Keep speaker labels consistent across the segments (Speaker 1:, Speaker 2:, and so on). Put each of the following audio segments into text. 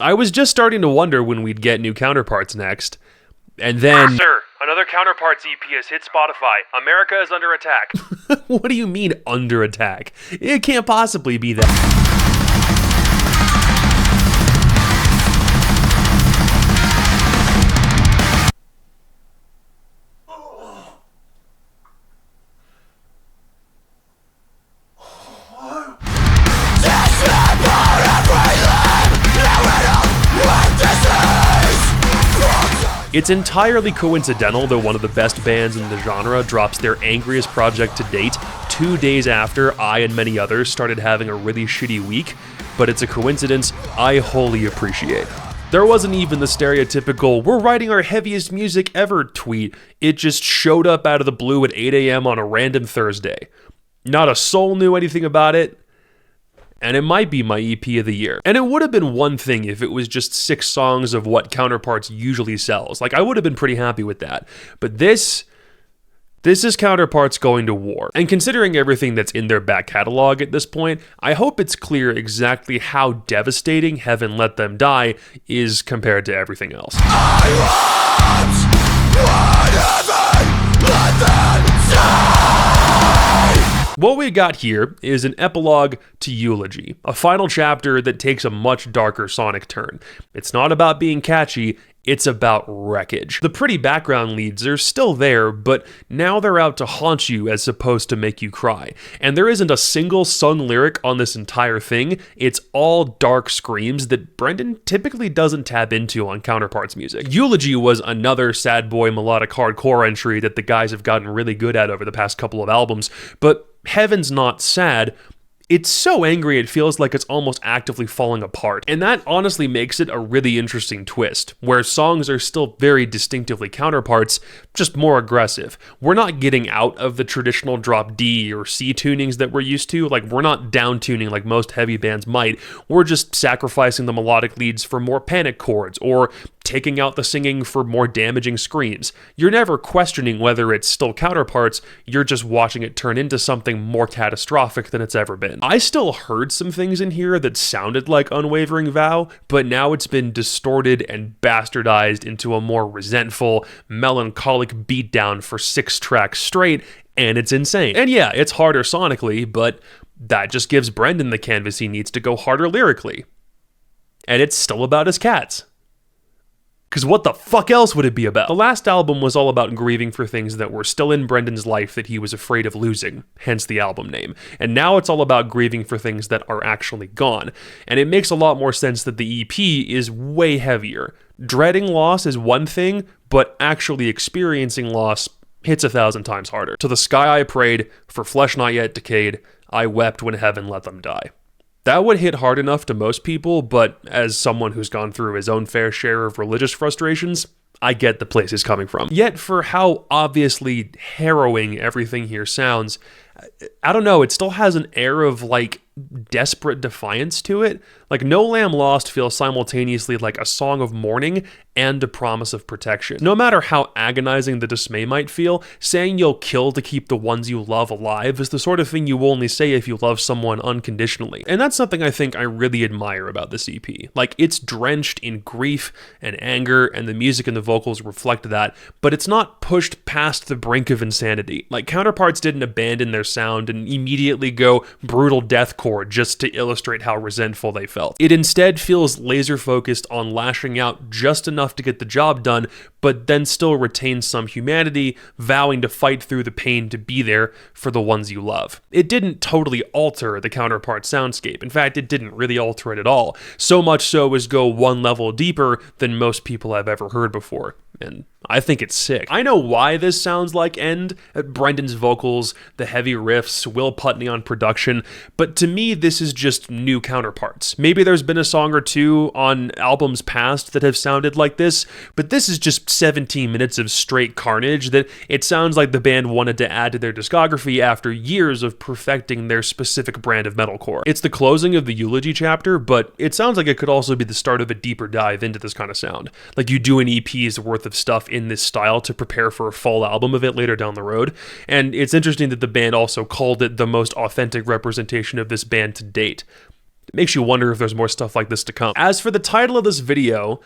Speaker 1: I was just starting to wonder when we'd get new Counterparts next, and then...
Speaker 2: Sir, another Counterparts EP has hit Spotify. America is under attack.
Speaker 1: What do you mean, under attack? It can't possibly be that. It's entirely coincidental that one of the best bands in the genre drops their angriest project to date 2 days after I and many others started having a really shitty week, but it's a coincidence I wholly appreciate. There wasn't even the stereotypical, "we're writing our heaviest music ever" tweet. It just showed up out of the blue at 8 a.m. on a random Thursday. Not a soul knew anything about it, and it might be my EP of the year. And it would have been one thing if it was just 6 songs of what Counterparts usually sells. Like, I would have been pretty happy with that. But this is Counterparts going to war. And considering everything that's in their back catalog at this point, I hope it's clear exactly how devastating Heaven Let Them Die is compared to everything else. What we got here is an epilogue to Eulogy, a final chapter that takes a much darker sonic turn. It's not about being catchy, it's about wreckage. The pretty background leads are still there, but now they're out to haunt you as opposed to make you cry. And there isn't a single sung lyric on this entire thing, it's all dark screams that Brendan typically doesn't tap into on Counterparts music. Eulogy was another sad boy melodic hardcore entry that the guys have gotten really good at over the past couple of albums, but Heaven's not sad. It's so angry it feels like it's almost actively falling apart. And that honestly makes it a really interesting twist, where songs are still very distinctively Counterparts, just more aggressive. We're not getting out of the traditional drop D or C tunings that we're used to. Like, we're not down tuning like most heavy bands might. We're just sacrificing the melodic leads for more panic chords, or taking out the singing for more damaging screams. You're never questioning whether it's still Counterparts, you're just watching it turn into something more catastrophic than it's ever been. I still heard some things in here that sounded like Unwavering Vow, but now it's been distorted and bastardized into a more resentful, melancholic beatdown for 6 tracks straight, and it's insane. And yeah, it's harder sonically, but that just gives Brendan the canvas he needs to go harder lyrically. And it's still about his cats. Because what the fuck else would it be about? The last album was all about grieving for things that were still in Brendan's life that he was afraid of losing, hence the album name. And now it's all about grieving for things that are actually gone. And it makes a lot more sense that the EP is way heavier. Dreading loss is one thing, but actually experiencing loss hits 1,000 times harder. To the sky I prayed, for flesh not yet decayed, I wept when heaven let them die. That would hit hard enough to most people, but as someone who's gone through his own fair share of religious frustrations, I get the place he's coming from. Yet for how obviously harrowing everything here sounds, I don't know, it still has an air of like desperate defiance to it. Like No Lamb Lost feels simultaneously like a song of mourning and a promise of protection. No matter how agonizing the dismay might feel, saying you'll kill to keep the ones you love alive is the sort of thing you only say if you love someone unconditionally. And that's something I think I really admire about this EP. Like, it's drenched in grief and anger, and the music and the vocals reflect that, but it's not pushed past the brink of insanity. Like, Counterparts didn't abandon their sound and immediately go brutal deathcore just to illustrate how resentful they felt. It instead feels laser focused on lashing out just enough to get the job done, but then still retain some humanity, vowing to fight through the pain to be there for the ones you love. It didn't totally alter the Counterpart soundscape. In fact, it didn't really alter it at all. So much so as go one level deeper than most people I've ever heard before. And I think it's sick. I know why this sounds like End, Brendan's vocals, the heavy riffs, Will Putney on production, but to me this is just new Counterparts. Maybe there's been a song or two on albums past that have sounded like this, but this is just 17 minutes of straight carnage that it sounds like the band wanted to add to their discography after years of perfecting their specific brand of metalcore. It's the closing of the Eulogy chapter, but it sounds like it could also be the start of a deeper dive into this kind of sound. Like you do an EP's worth of stuff in this style to prepare for a full album of it later down the road. And it's interesting that the band also called it the most authentic representation of this band to date. It makes you wonder if there's more stuff like this to come. As for the title of this video,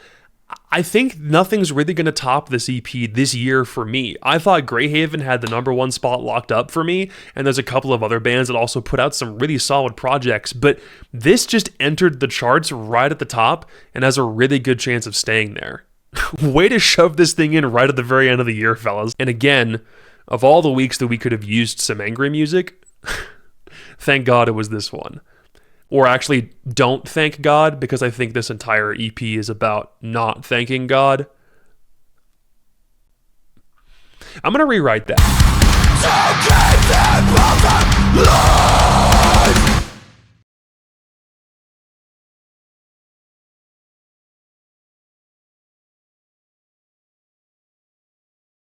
Speaker 1: I think nothing's really going to top this EP this year for me. I thought Greyhaven had the #1 spot locked up for me, and there's a couple of other bands that also put out some really solid projects, but this just entered the charts right at the top and has a really good chance of staying there. Way to shove this thing in right at the very end of the year, fellas. And again, of all the weeks that we could have used some angry music, thank God it was this one. Or actually, don't thank God, because I think this entire EP is about not thanking God. I'm going to rewrite that.